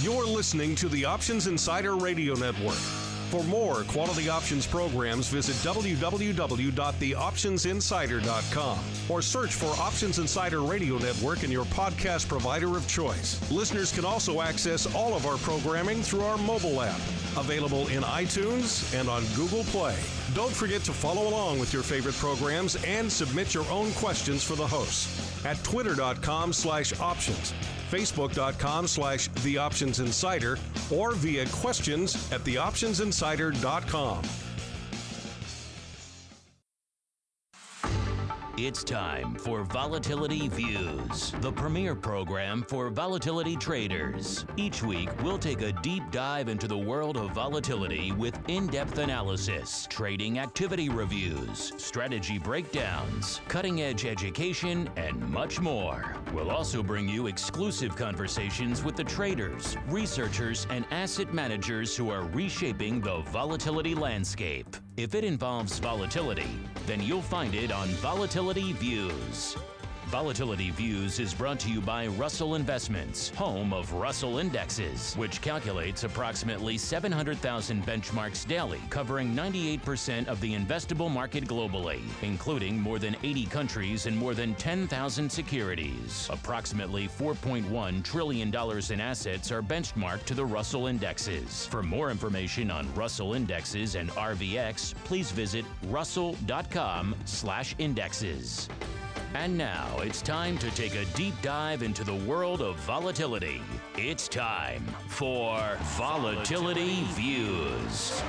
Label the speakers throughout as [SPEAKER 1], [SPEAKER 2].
[SPEAKER 1] You're listening to the Options Insider Radio Network. For more quality options programs, visit www.theoptionsinsider.com or search for Options Insider Radio Network in your podcast provider of choice. Listeners can also access all of our programming through our mobile app, available in iTunes and on Google Play. Don't forget to follow along with your favorite programs and submit your own questions for the hosts at twitter.com/options. Facebook.com/TheOptionsInsider or via questions at TheOptionsInsider.com.
[SPEAKER 2] It's time for Volatility Views, the premier program for volatility traders. Each week, we'll take a deep dive into the world of volatility with in-depth analysis, trading activity reviews, strategy breakdowns, cutting-edge education, and much more. We'll also bring you exclusive conversations with the traders, researchers, and asset managers who are reshaping the volatility landscape. If it involves volatility, then you'll find it on Volatility Views. Volatility Views is brought to you by Russell Investments, home of Russell Indexes, which calculates approximately 700,000 benchmarks daily, covering 98% of the investable market globally, including more than 80 countries and more than 10,000 securities. Approximately $4.1 trillion in assets are benchmarked to the Russell Indexes. For more information on Russell Indexes and RVX, please visit russell.com/indexes. And now it's time to take a deep dive into the world of volatility. It's time for Volatility Views.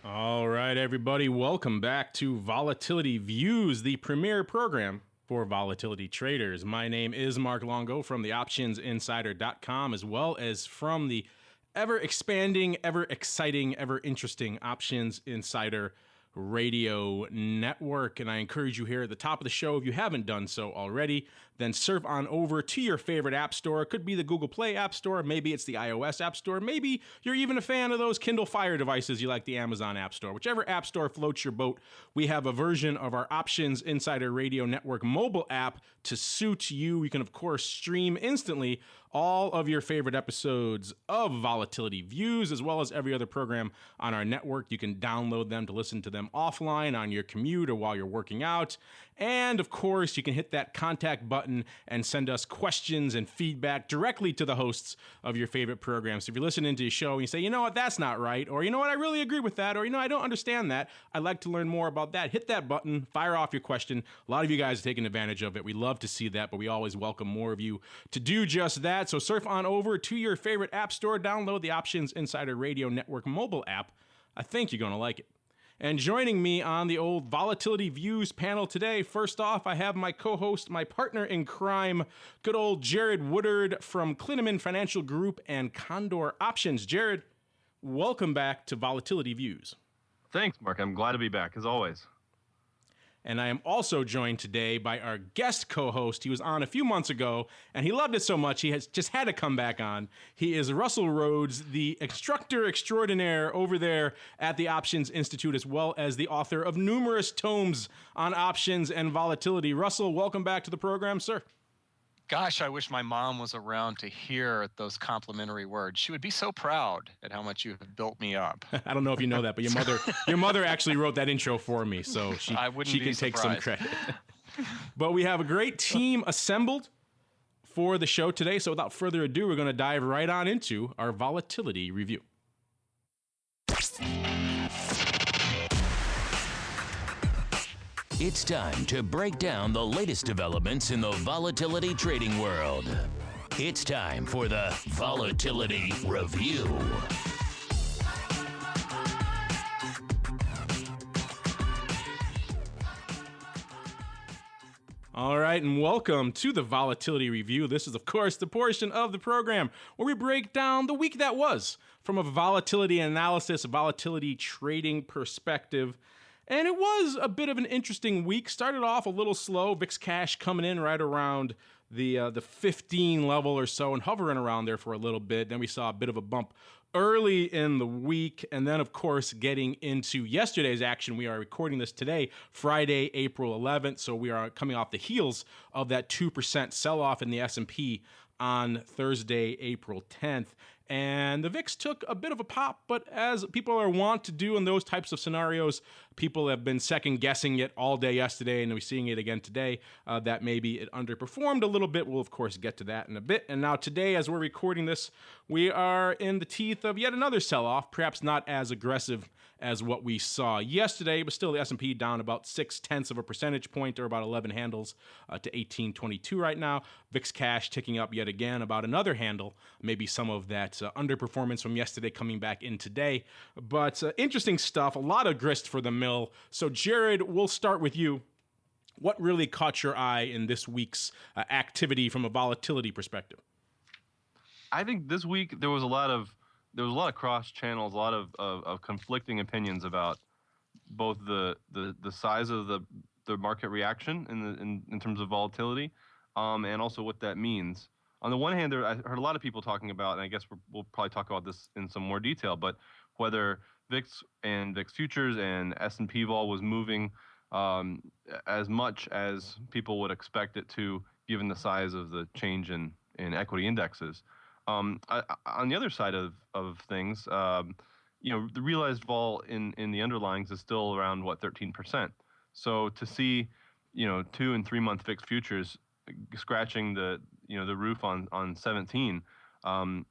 [SPEAKER 3] All right, everybody, welcome back to Volatility Views, the premier program for volatility traders. My name is Mark Longo from theoptionsinsider.com, as well as from the ever-expanding, ever-exciting, ever-interesting Options Insider Radio Network. And I encourage you here at the top of the show, if you haven't done so already, then surf on over to your favorite app store. It could be the Google Play App Store. Maybe it's the iOS App Store. Maybe you're even a fan of those Kindle Fire devices. You like the Amazon App Store. Whichever app store floats your boat, we have a version of our Options Insider Radio Network mobile app to suit you. You can, of course, stream instantly all of your favorite episodes of Volatility Views, as well as every other program on our network. You can download them to listen to them offline on your commute or while you're working out. And, of course, you can hit that contact button and send us questions and feedback directly to the hosts of your favorite programs. So if you're listening to a show and you say, you know what, that's not right, or you know what, I really agree with that, or you know, I don't understand that, I'd like to learn more about that, hit that button, fire off your question. A lot of you guys are taking advantage of it. We love to see that, but we always welcome more of you to do just that. So surf on over to your favorite app store, download the Options Insider Radio Network mobile app. I think you're going to like it. And joining me on the old Volatility Views panel today, first off, I have my co-host, my partner in crime, good old Jared Woodard from Klineman Financial Group and Condor Options. Jared, welcome back to Volatility Views.
[SPEAKER 4] Thanks, Mark. I'm glad to be back, as always.
[SPEAKER 3] And I am also joined today by our guest co-host. He was on a few months ago, and he loved it so much he has just had to come back on. He is Russell Rhodes, the instructor extraordinaire over there at the Options Institute, as well as the author of numerous tomes on options and volatility. Russell, welcome back to the program, sir.
[SPEAKER 5] Gosh, I wish my mom was around to hear those complimentary words. She would be so proud at how much you have built me up.
[SPEAKER 3] I don't know if you know that, but your mother actually wrote that intro for me, so she can take some credit. But we have a great team assembled for the show today, so without further ado, we're going to dive right on into our volatility review.
[SPEAKER 2] It's time to break down the latest developments in the volatility trading world. It's time for the Volatility Review.
[SPEAKER 3] All right, and welcome to the Volatility Review. This is, of course, the portion of the program where we break down the week that was from a volatility analysis, a volatility trading perspective. And it was a bit of an interesting week. Started off a little slow. VIX cash coming in right around the 15 level or so and hovering around there for a little bit. Then we saw a bit of a bump early in the week. And then, of course, getting into yesterday's action. We are recording this today, Friday, April 11th. So we are coming off the heels of that 2% sell-off in the S&P on Thursday, April 10th. And the VIX took a bit of a pop, but as people are wont to do in those types of scenarios, people have been second guessing it all day yesterday, and we're seeing it again today, that maybe it underperformed a little bit. We'll, of course, get to that in a bit. And now today, as we're recording this, we are in the teeth of yet another sell-off, perhaps not as aggressive as what we saw yesterday, but still the S&P down about 0.6 of a percentage point, or about 11 handles, to 1822 right now. VIX cash ticking up yet again about another handle, maybe some of that underperformance from yesterday coming back in today. But interesting stuff, a lot of grist for the mill. So Jared, we'll start with you. What really caught your eye in this week's activity from a volatility perspective?
[SPEAKER 4] I think this week there was a lot of cross channels, a lot of conflicting opinions about both the size of the market reaction in terms of volatility, and also what that means. On the one hand, I heard a lot of people talking about, and I guess we'll probably talk about this in some more detail, but whether VIX and VIX futures and S&P vol was moving as much as people would expect it to, given the size of the change in equity indexes. On the other side of things, the realized vol in the underlyings is still around 13%. So to see, 2 and 3 month fixed futures scratching the roof on 17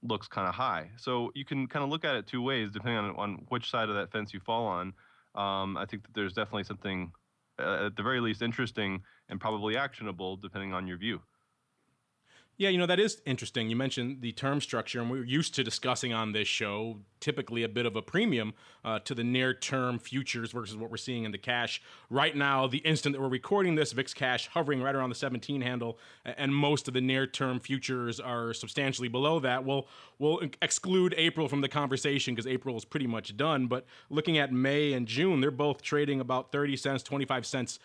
[SPEAKER 4] looks kind of high. So you can kind of look at it two ways depending on which side of that fence you fall on. I think that there's definitely something at the very least interesting and probably actionable depending on your view.
[SPEAKER 3] Yeah, that is interesting. You mentioned the term structure, and we're used to discussing on this show typically a bit of a premium to the near-term futures versus what we're seeing in the cash. Right now, the instant that we're recording this, VIX cash hovering right around the 17 handle, and most of the near-term futures are substantially below that. We'll exclude April from the conversation because April is pretty much done, but looking at May and June, they're both trading about 30 cents, 25 cents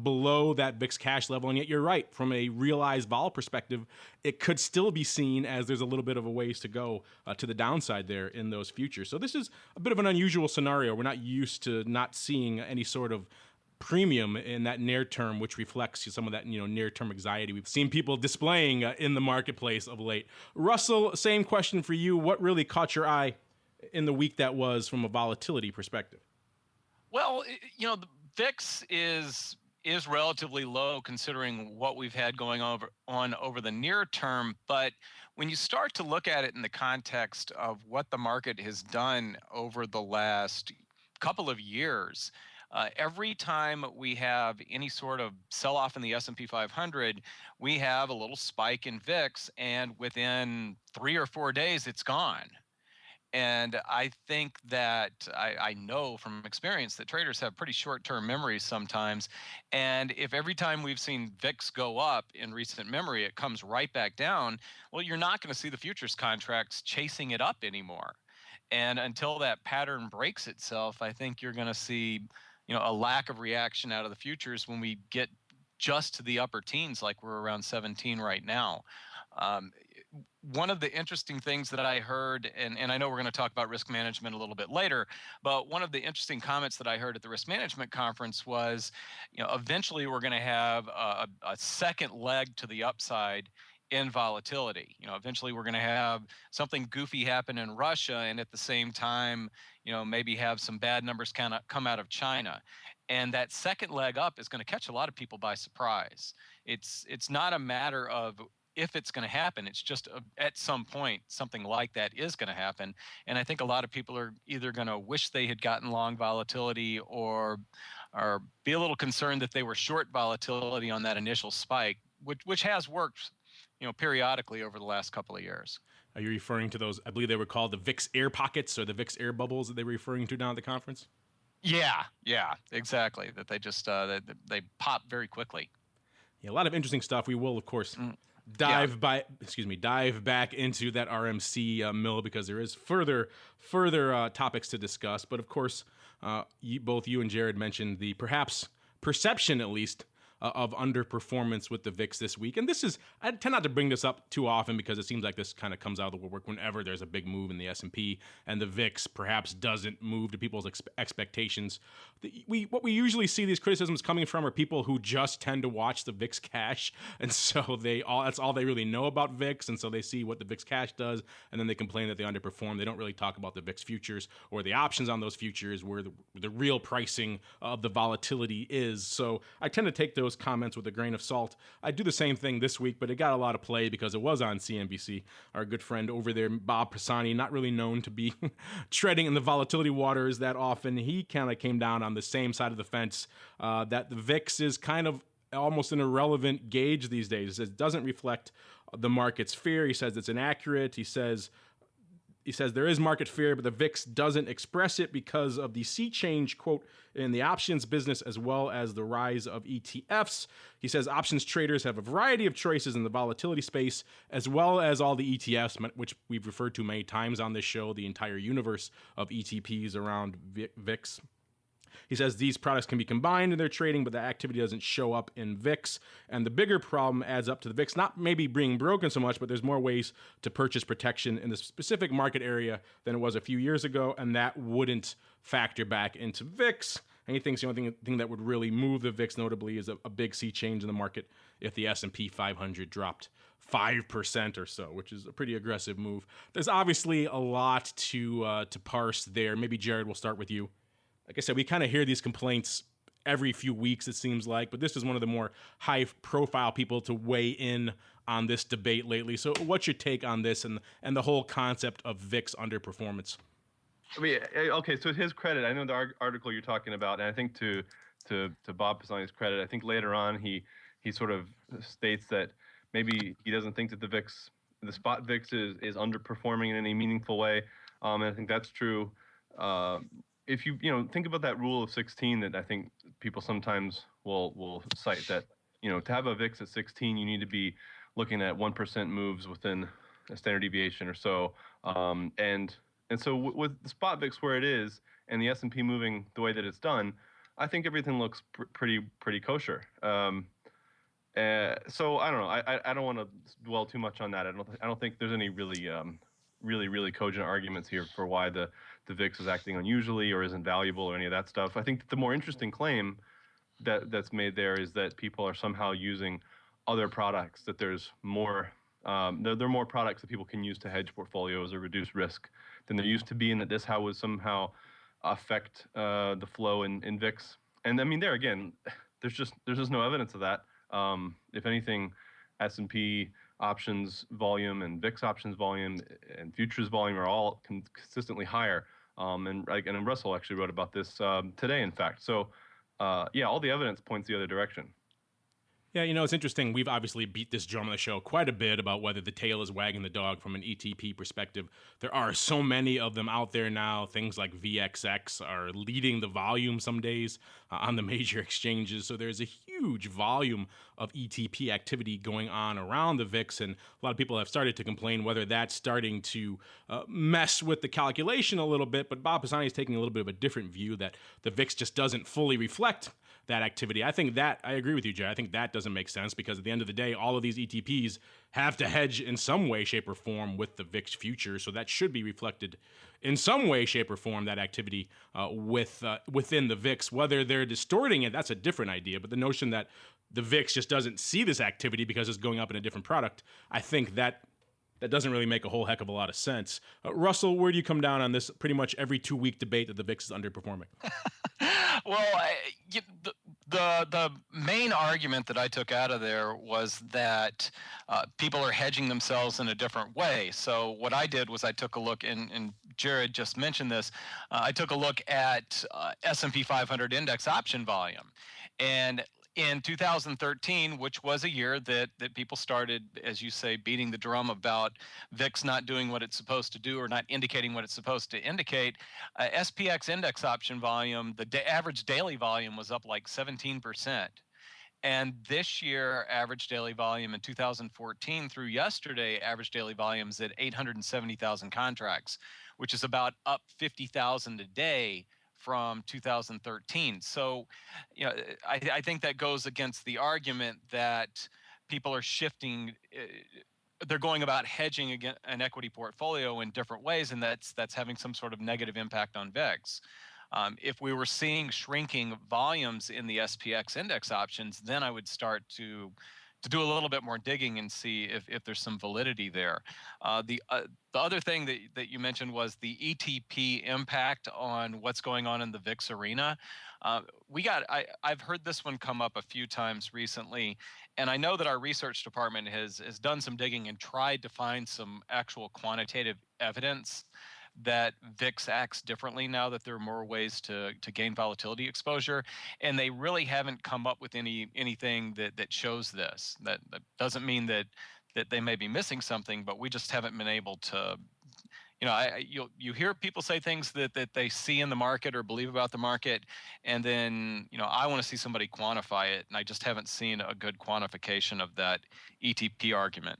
[SPEAKER 3] below that VIX cash level, and yet you're right, from a realized vol perspective, it could still be seen as there's a little bit of a ways to go to the downside there in those futures. So this is a bit of an unusual scenario. We're not used to not seeing any sort of premium in that near term, which reflects some of that near term anxiety we've seen people displaying in the marketplace of late. Russell, same question for you. What really caught your eye in the week that was from a volatility perspective?
[SPEAKER 5] Well, the VIX is relatively low considering what we've had going on over the near term. But when you start to look at it in the context of what the market has done over the last couple of years, every time we have any sort of sell-off in the S&P 500, we have a little spike in VIX, and within 3 or 4 days, it's gone. And I think that I know from experience that traders have pretty short-term memories sometimes. And if every time we've seen VIX go up in recent memory, it comes right back down, well, you're not going to see the futures contracts chasing it up anymore. And until that pattern breaks itself, I think you're going to see, a lack of reaction out of the futures when we get just to the upper teens, like we're around 17 right now. One of the interesting things that I heard, and I know we're going to talk about risk management a little bit later, but one of the interesting comments that I heard at the risk management conference was, eventually we're going to have a second leg to the upside in volatility. Eventually we're going to have something goofy happen in Russia, and at the same time, maybe have some bad numbers kind of come out of China. And that second leg up is going to catch a lot of people by surprise. It's not a matter of if it's going to happen. It's just at some point, something like that is going to happen. And I think a lot of people are either going to wish they had gotten long volatility or be a little concerned that they were short volatility on that initial spike, which has worked, periodically over the last couple of years.
[SPEAKER 3] Are you referring to those, I believe they were called the VIX air pockets or the VIX air bubbles that they were referring to down at the conference?
[SPEAKER 5] Yeah, exactly. That they just, they pop very quickly.
[SPEAKER 3] Yeah, a lot of interesting stuff. We will, of course, dive back into that RMC mill because there is further topics to discuss. But of course, both you and Jared mentioned the perhaps perception, at least, of underperformance with the VIX this week. And this is, I tend not to bring this up too often because it seems like this kind of comes out of the woodwork whenever there's a big move in the S&P and the VIX perhaps doesn't move to people's expectations. What we usually see these criticisms coming from are people who just tend to watch the VIX cash, and so that's all they really know about VIX, and so they see what the VIX cash does, and then they complain that they underperform. They don't really talk about the VIX futures or the options on those futures, where the real pricing of the volatility is. So I tend to take those comments with a grain of salt. I do the same thing this week, but it got a lot of play because it was on CNBC. Our good friend over there, Bob Pisani, not really known to be treading in the volatility waters that often, he kind of came down on the same side of the fence, that the VIX is kind of almost an irrelevant gauge these days. It doesn't reflect the market's fear. He says it's inaccurate. He says there is market fear, but the VIX doesn't express it because of the sea change, quote, in the options business, as well as the rise of ETFs. He says options traders have a variety of choices in the volatility space, as well as all the ETFs, which we've referred to many times on this show, the entire universe of ETPs around VIX. He says these products can be combined in their trading, but the activity doesn't show up in VIX. And the bigger problem adds up to the VIX, not maybe being broken so much, but there's more ways to purchase protection in the specific market area than it was a few years ago, and that wouldn't factor back into VIX. And he thinks the only thing that would really move the VIX notably is a big sea change in the market if the S&P 500 dropped 5% or so, which is a pretty aggressive move. There's obviously a lot to parse there. Maybe Jared, we'll start with you. Like I said, we kind of hear these complaints every few weeks, it seems like, but this is one of the more high-profile people to weigh in on this debate lately. So what's your take on this and the whole concept of VIX underperformance?
[SPEAKER 4] I mean, okay, so to his credit, I know the article you're talking about, and I think to Bob Pisani's credit, I think later on he sort of states that maybe he doesn't think that the spot VIX is underperforming in any meaningful way, and I think that's true. If you think about that rule of 16 that I think people sometimes will cite, that to have a VIX at 16, you need to be looking at 1% moves within a standard deviation or so, and so with the spot VIX where it is and the S&P moving the way that it's done, I think everything looks pretty kosher. So I don't know. I don't want to dwell too much on that. I don't think there's any really cogent arguments here for why the VIX is acting unusually or isn't valuable or any of that stuff. I think the more interesting claim that's made there is that people are somehow using other products, that there's more there are more products that people can use to hedge portfolios or reduce risk than there used to be, and that this would somehow affect the flow in VIX. And I mean, there again, there's just no evidence of that. If anything, S&P options volume and VIX options volume and futures volume are all consistently higher. And Russell actually wrote about this today, in fact. So, yeah, all the evidence points the other direction.
[SPEAKER 3] Yeah, it's interesting. We've obviously beat this drum on the show quite a bit about whether the tail is wagging the dog from an ETP perspective. There are so many of them out there now. Things like VXX are leading the volume some days on the major exchanges. So there's a huge volume of ETP activity going on around the VIX, and a lot of people have started to complain whether that's starting to mess with the calculation a little bit. But Bob Pisani is taking a little bit of a different view, that the VIX just doesn't fully reflect that activity. I agree with you, Jay. I think that doesn't make sense because at the end of the day, all of these ETPs have to hedge in some way, shape, or form with the VIX future. So that should be reflected in some way, shape, or form, that activity within the VIX. Whether they're distorting it, that's a different idea. But the notion that the VIX just doesn't see this activity because it's going up in a different product, I think that doesn't really make a whole heck of a lot of sense. Russell, where do you come down on this pretty much every 2-week debate that the VIX is underperforming?
[SPEAKER 5] Well, the main argument that I took out of there was that people are hedging themselves in a different way. So what I did was I took a look, and Jared just mentioned this, I took a look at S&P 500 index option volume. And in 2013, which was a year that people started, as you say, beating the drum about VIX not doing what it's supposed to do or not indicating what it's supposed to indicate, SPX index option volume, the average daily volume was up like 17%. And this year, average daily volume in 2014 through yesterday, average daily volume is at 870,000 contracts, which is about up 50,000 a day from 2013. So, I think that goes against the argument that people are shifting. They're going about hedging an equity portfolio in different ways, and that's having some sort of negative impact on VIX. If we were seeing shrinking volumes in the SPX index options, then I would start to do a little bit more digging and see if there's some validity there. The other thing that you mentioned was the ETP impact on what's going on in the VIX arena. I've heard this one come up a few times recently, and I know that our research department has done some digging and tried to find some actual quantitative evidence that VIX acts differently now that there are more ways to gain volatility exposure, and they really haven't come up with anything that shows this. That doesn't mean that they may be missing something, but we just haven't been able to. You hear people say things that they see in the market or believe about the market, and then I want to see somebody quantify it, and I just haven't seen a good quantification of that ETP argument.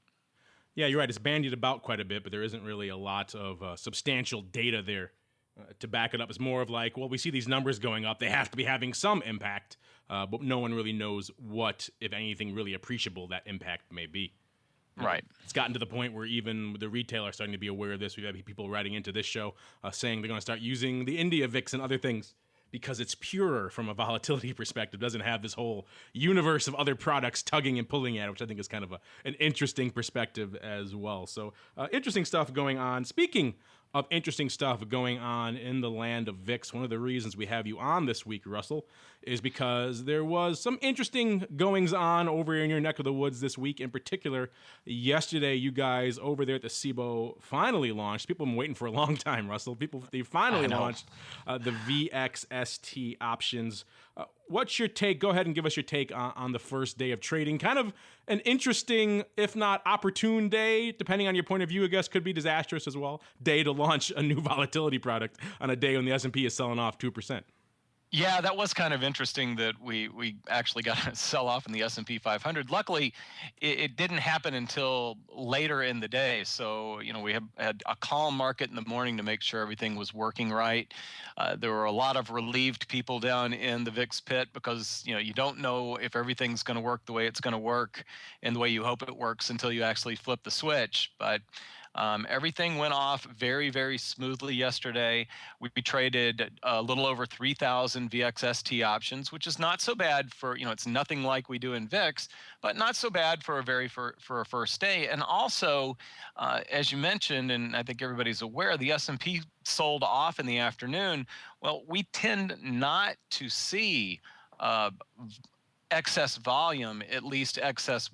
[SPEAKER 3] Yeah, you're right. It's bandied about quite a bit, but there isn't really a lot of substantial data there to back it up. It's more of like, well, we see these numbers going up. They have to be having some impact, but no one really knows what, if anything, really appreciable that impact may be.
[SPEAKER 5] Right.
[SPEAKER 3] It's gotten to the point where even the retail are starting to be aware of this. We've had people writing into this show saying they're going to start using the India VIX and other things because it's purer from a volatility perspective. It doesn't have this whole universe of other products tugging and pulling at it, which I think is kind of an interesting perspective as well. So interesting stuff going on. Speaking of interesting stuff going on in the land of VIX, one of the reasons we have you on this week, Russell, is because there was some interesting goings on over in your neck of the woods this week. In particular, yesterday, you guys over there at the CBOE finally launched. People have been waiting for a long time, Russell. They finally launched the VXST options. What's your take? Go ahead and give us your take on the first day of trading. Kind of an interesting, if not opportune day, depending on your point of view, I guess could be disastrous as well, day to launch a new volatility product on a day when the S&P is selling off 2%.
[SPEAKER 5] Yeah, that was kind of interesting that we actually got a sell-off in the S&P 500. Luckily, it didn't happen until later in the day. So, we had a calm market in the morning to make sure everything was working right. There were a lot of relieved people down in the VIX pit because, you don't know if everything's going to work the way it's going to work and the way you hope it works until you actually flip the switch. But everything went off very, very smoothly yesterday. We traded a little over 3,000 VXST options, which is not so bad for, it's nothing like we do in VIX, but not so bad for a first day. And also, as you mentioned, and I think everybody's aware, the S&P sold off in the afternoon. Well, we tend not to see excess volume, at least excess.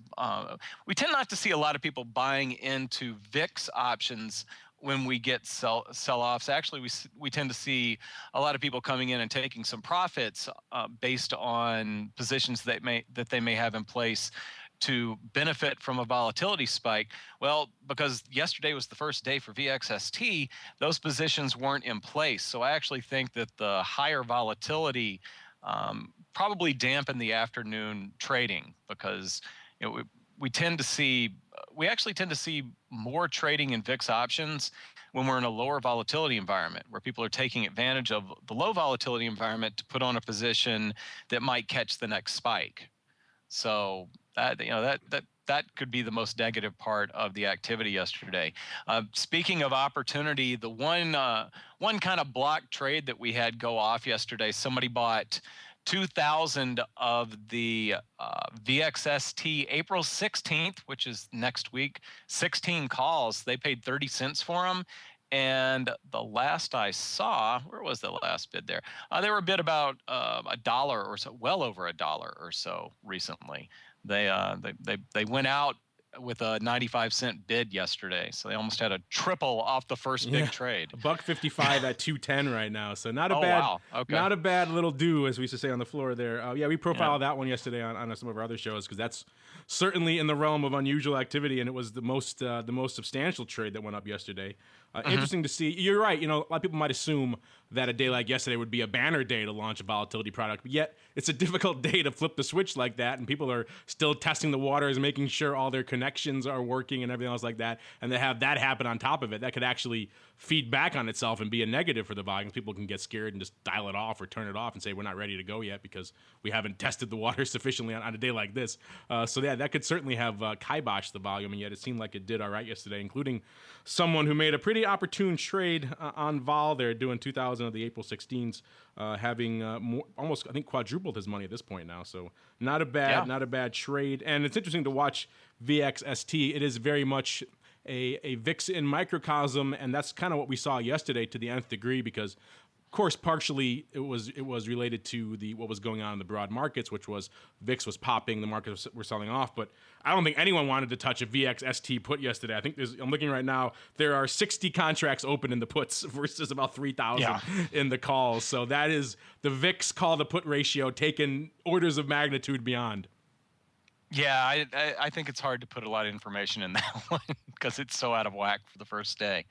[SPEAKER 5] We tend not to see a lot of people buying into VIX options when we get sell-offs. Actually, we tend to see a lot of people coming in and taking some profits based on positions that they may have in place to benefit from a volatility spike. Well, because yesterday was the first day for VXST, those positions weren't in place. So I actually think that the higher volatility probably dampen the afternoon trading because we actually tend to see more trading in VIX options when we're in a lower volatility environment where people are taking advantage of the low volatility environment to put on a position that might catch the next spike. So that could be the most negative part of the activity yesterday. Speaking of opportunity, the one kind of block trade that we had go off yesterday, somebody bought 2,000 of the VXST April 16th, which is next week, 16 calls. They paid 30 cents for them. And the last I saw, where was the last bid there? They were bid about $1 or so, well over $1 or so recently. They went out with a 95-cent bid yesterday, so they almost had a triple off the first big trade.
[SPEAKER 3] $1.55 at 210 right now, so not a not a bad little do, as we used to say on the floor there. We profiled that one yesterday on some of our other shows because that's certainly in the realm of unusual activity, and it was the most substantial trade that went up yesterday. Interesting to see. You're right. A lot of people might assume that a day like yesterday would be a banner day to launch a volatility product, but yet it's a difficult day to flip the switch like that, and people are still testing the waters, making sure all their connections connections are working and everything else like that, and they have that happen on top of it, that could actually feed back on itself and be a negative for the volume. People can get scared and just dial it off or turn it off and say we're not ready to go yet because we haven't tested the water sufficiently on a day like this. So yeah, that could certainly have kiboshed the volume, and yet it seemed like it did all right yesterday, including someone who made a pretty opportune trade on vol. They're doing 2,000 of the April 16s, having almost, I think, quadrupled his money at this point now. So not a bad trade. And it's interesting to watch VXST. It is very much a VIX in microcosm, and that's kind of what we saw yesterday to the nth degree, because of course partially it was related to what was going on in the broad markets, which was VIX was popping, the markets were selling off. But I don't think anyone wanted to touch a VXST put yesterday. I think I'm looking right now, there are 60 contracts open in the puts versus about 3,000 in the calls. So that is the VIX call to put ratio taken orders of magnitude beyond.
[SPEAKER 5] Yeah, I think it's hard to put a lot of information in that one because it's so out of whack for the first day.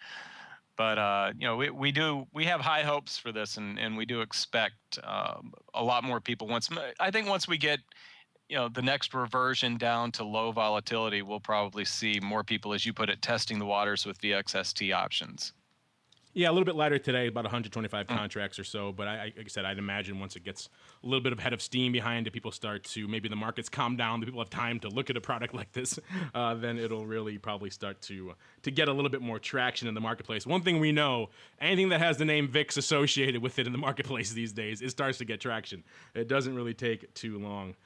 [SPEAKER 5] But we have high hopes for this, and we do expect a lot more people. Once we get the next reversion down to low volatility, we'll probably see more people, as you put it, testing the waters with VXST options.
[SPEAKER 3] Yeah, a little bit lighter today, about 125 contracts or so. But like I said, I'd imagine once it gets a little bit of head of steam behind it, people start to, maybe the markets calm down, the people have time to look at a product like this, then it'll really probably start to get a little bit more traction in the marketplace. One thing we know, anything that has the name VIX associated with it in the marketplace these days, it starts to get traction. It doesn't really take too long.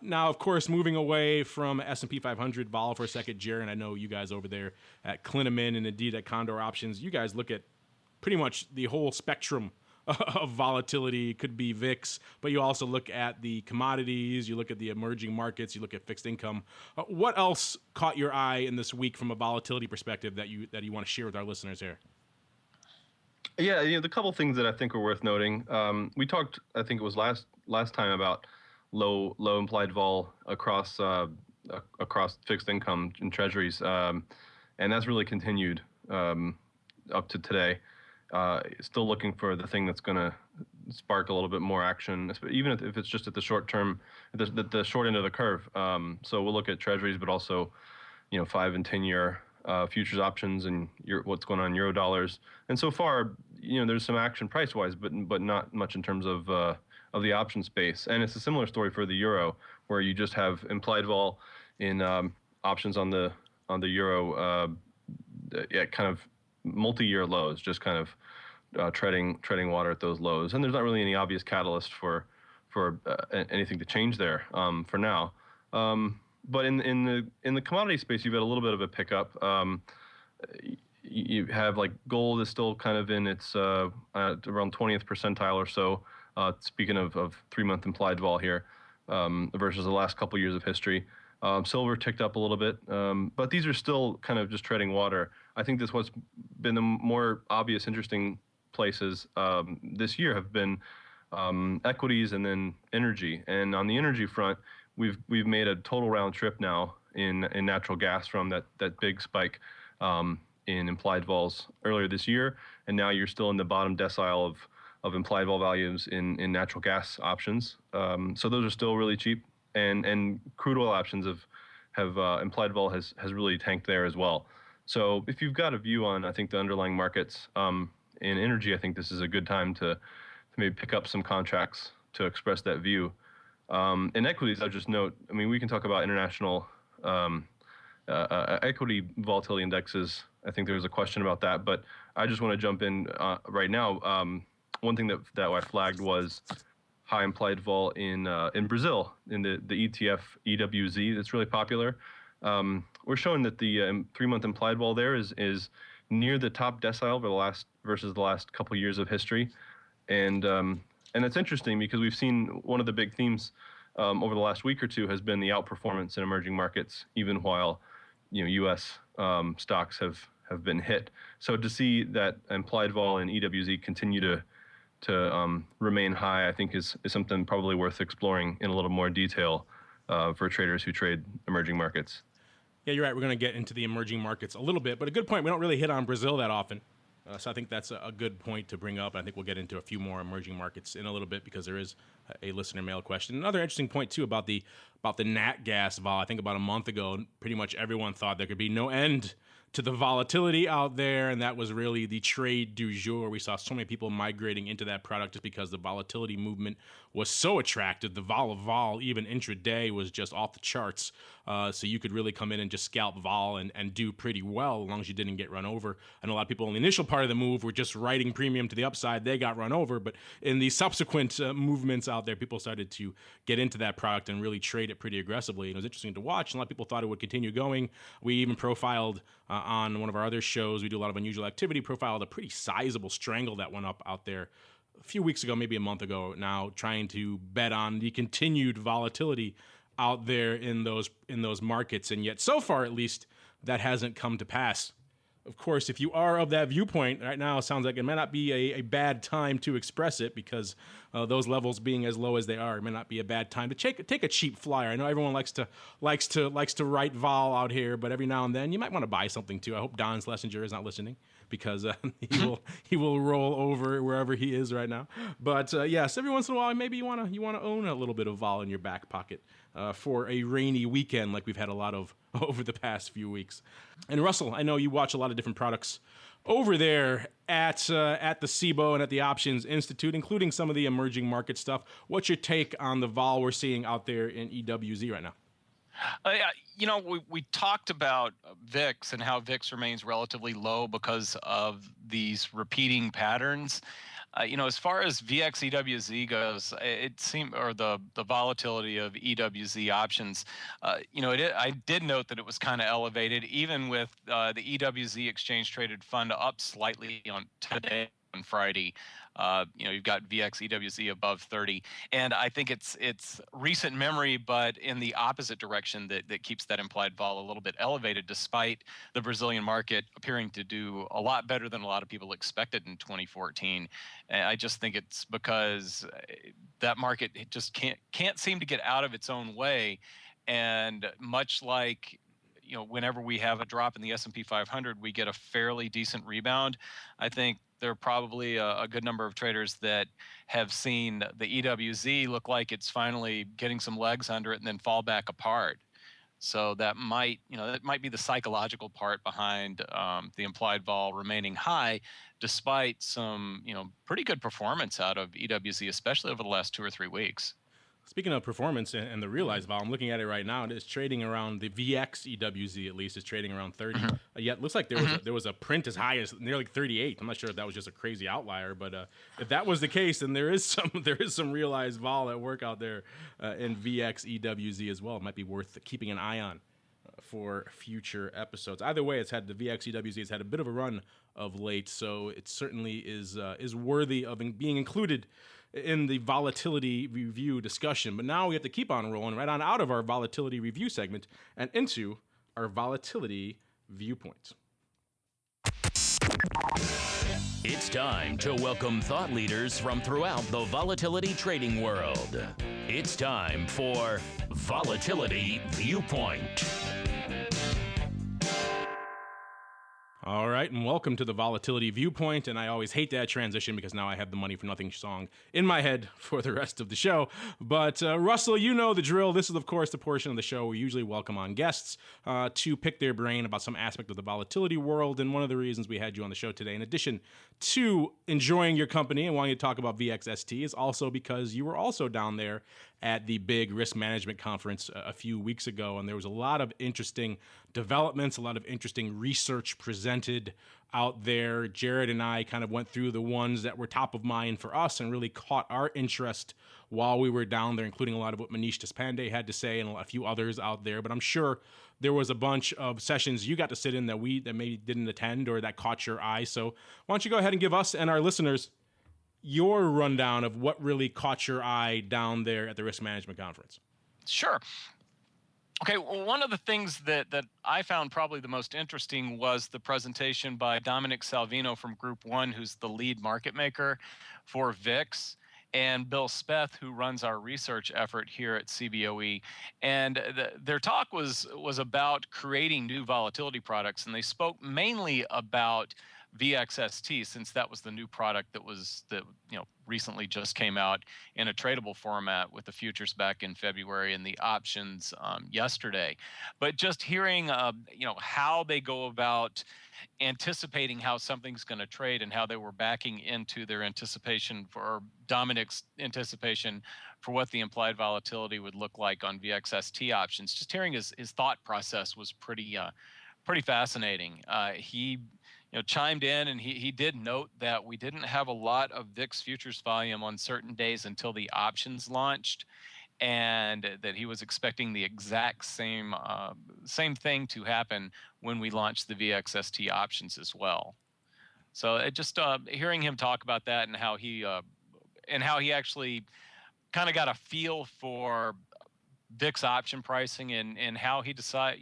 [SPEAKER 3] Now, of course, moving away from S&P 500 vol for a second, Jaron, I know you guys over there at Clinamin and indeed at Condor Options, you guys look at pretty much the whole spectrum of volatility. Could be VIX, but you also look at the commodities, you look at the emerging markets, you look at fixed income. What else caught your eye in this week from a volatility perspective that you want to share with our listeners here?
[SPEAKER 4] Yeah, the couple things that I think are worth noting. We talked, I think it was last time, about low implied vol across fixed income and treasuries, and that's really continued up to today. Still looking for the thing that's going to spark a little bit more action, even if it's just at the short term, the short end of the curve. So we'll look at treasuries, but also, 5 and 10 year futures options and what's going on in euro dollars. And so far, there's some action price wise, but not much in terms of the option space. And it's a similar story for the euro, where you just have implied vol in options on the euro, kind of multi-year lows, just kind of treading water at those lows, and there's not really any obvious catalyst for anything to change there for now. But in the commodity space, you've got a little bit of a pickup. You have like gold is still kind of in its around 20th percentile or so. Speaking of 3-month implied vol here, versus the last couple years of history. Silver ticked up a little bit, but these are still kind of just treading water. I think what's been the more obvious, interesting places this year have been equities and then energy. And on the energy front, we've made a total round trip now in natural gas from that big spike in implied vols earlier this year, and now you're still in the bottom decile of implied vol values in natural gas options. So those are still really cheap, and crude oil options have implied vol has really tanked there as well. So if you've got a view on, I think, the underlying markets in energy, I think this is a good time to maybe pick up some contracts to express that view. In equities, I'll just note, we can talk about international equity volatility indexes. I think there's a question about that, but I just want to jump in right now. One thing that I flagged was high implied vol in Brazil, in the ETF EWZ that's really popular. We're showing that the 3-month implied vol there is near the top decile versus the last couple years of history, and it's interesting because we've seen one of the big themes over the last week or two has been the outperformance in emerging markets, even while U.S. stocks have been hit. So to see that implied vol in EWZ continue to remain high, I think is something probably worth exploring in a little more detail for traders who trade emerging markets.
[SPEAKER 3] Yeah, you're right. We're going to get into the emerging markets a little bit, but a good point. We don't really hit on Brazil that often. So I think that's a good point to bring up. I think we'll get into a few more emerging markets in a little bit because there is a listener mail question. Another interesting point too about the nat gas vol. I think about a month ago, pretty much everyone thought there could be no end to the volatility out there, and that was really the trade du jour. We saw so many people migrating into that product just because the volatility movement was so attractive. The vol of vol, even intraday, was just off the charts. So you could really come in and just scalp vol and do pretty well as long as you didn't get run over. And a lot of people in the initial part of the move were just writing premium to the upside. They got run over. But in the subsequent movements out there, people started to get into that product and really trade it pretty aggressively. And it was interesting to watch. A lot of people thought it would continue going. We even profiled on one of our other shows, we do a lot of unusual activity, profiled a pretty sizable strangle that went up out there a few weeks ago, maybe a month ago now, trying to bet on the continued volatility out there in those markets. And yet so far, at least, that hasn't come to pass. Of course, if you are of that viewpoint right now, it sounds like it may not be a bad time to express it because those levels being as low as they are, it may not be a bad time to take a cheap flyer. I know everyone likes to write vol out here, but every now and then you might want to buy something too. I hope Don Schlesinger is not listening because he will roll over wherever he is right now. But yes, every once in a while, maybe you want to own a little bit of vol in your back pocket for a rainy weekend like we've had a lot of over the past few weeks. And Russell, I know you watch a lot of different products over there at the CBOE and at the Options Institute, including some of the emerging market stuff. What's your take on the vol we're seeing out there in EWZ right now?
[SPEAKER 5] We talked about VIX and how VIX remains relatively low because of these repeating patterns. As far as VXEWZ goes, it seemed, or the volatility of EWZ options, I did note that it was kind of elevated, even with the EWZ exchange traded fund up slightly on today on Friday. You've got VXEWZ above 30, and I think it's recent memory, but in the opposite direction that keeps that implied vol a little bit elevated, despite the Brazilian market appearing to do a lot better than a lot of people expected in 2014. And I just think it's because that market just can't seem to get out of its own way, and much like whenever we have a drop in the S&P 500, we get a fairly decent rebound. I think there are probably a good number of traders that have seen the EWZ look like it's finally getting some legs under it and then fall back apart. So that might be the psychological part behind the implied vol remaining high, despite some, pretty good performance out of EWZ, especially over the last 2 or 3 weeks.
[SPEAKER 3] Speaking of performance and the realized vol, I'm looking at it right now. It is trading around the VX EWZ, at least, is trading around 30. Yet looks like there was a print as high as nearly 38. I'm not sure if that was just a crazy outlier, but if that was the case, then there is some realized vol at work out there in VX EWZ as well. It might be worth keeping an eye on for future episodes. Either way, the VX EWZ has had a bit of a run of late, so it certainly is worthy of being included in the volatility review discussion. But now we have to keep on rolling right on out of our volatility review segment and into our volatility viewpoint.
[SPEAKER 2] It's time to welcome thought leaders from throughout the volatility trading world. It's time for Volatility Viewpoint.
[SPEAKER 3] All right, and welcome to the Volatility Viewpoint, and I always hate that transition because now I have the Money for Nothing song in my head for the rest of the show. But Russell, you know the drill. This is, of course, the portion of the show we usually welcome on guests to pick their brain about some aspect of the volatility world, and one of the reasons we had you on the show today, in addition to enjoying your company and wanting to talk about VXST, is also because you were also down there at the big risk management conference a few weeks ago, and there was a lot of interesting developments, a lot of interesting research presented out there. Jared and I kind of went through the ones that were top of mind for us and really caught our interest while we were down there, including a lot of what Manish Deshpande had to say and a few others out there. But I'm sure there was a bunch of sessions you got to sit in that maybe didn't attend or that caught your eye. So why don't you go ahead and give us and our listeners your rundown of what really caught your eye down there at the Risk Management Conference.
[SPEAKER 5] Sure. Okay, well, one of the things that I found probably the most interesting was the presentation by Dominic Salvino from Group 1, who's the lead market maker for VIX, and Bill Speth, who runs our research effort here at CBOE. And their talk was about creating new volatility products, and they spoke mainly about VXST, since that was the new product that recently just came out in a tradable format with the futures back in February and the options yesterday. But just hearing how they go about anticipating how something's going to trade and how they were backing into their anticipation for Dominic's anticipation for what the implied volatility would look like on VXST options. Just hearing his thought process was pretty fascinating. He chimed in, and he did note that we didn't have a lot of VIX futures volume on certain days until the options launched, and that he was expecting the exact same thing to happen when we launched the VXST options as well. So it just hearing him talk about that and how he actually kind of got a feel for VIX option pricing and how he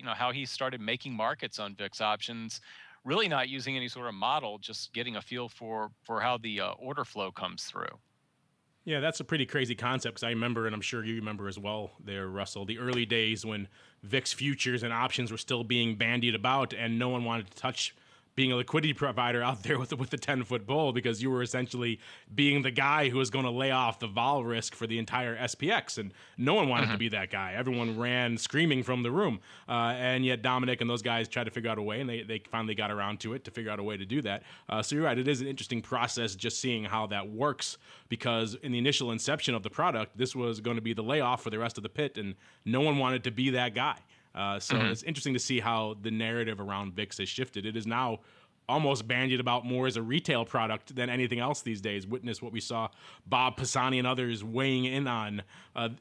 [SPEAKER 5] how he started making markets on VIX options, really not using any sort of model, just getting a feel for how the order flow comes through.
[SPEAKER 3] Yeah, that's a pretty crazy concept, because I remember, and I'm sure you remember as well there, Russell, the early days when VIX futures and options were still being bandied about and no one wanted to touch being a liquidity provider out there with the 10-foot bull, because you were essentially being the guy who was going to lay off the vol risk for the entire SPX, and no one wanted to be that guy. Everyone ran screaming from the room, and yet Dominic and those guys tried to figure out a way, and they finally got around to it to figure out a way to do that. So you're right, it is an interesting process just seeing how that works, because in the initial inception of the product, this was going to be the layoff for the rest of the pit, and no one wanted to be that guy. So it's interesting to see how the narrative around VIX has shifted. It is now almost bandied about more as a retail product than anything else these days. Witness what we saw Bob Pisani and others weighing in on.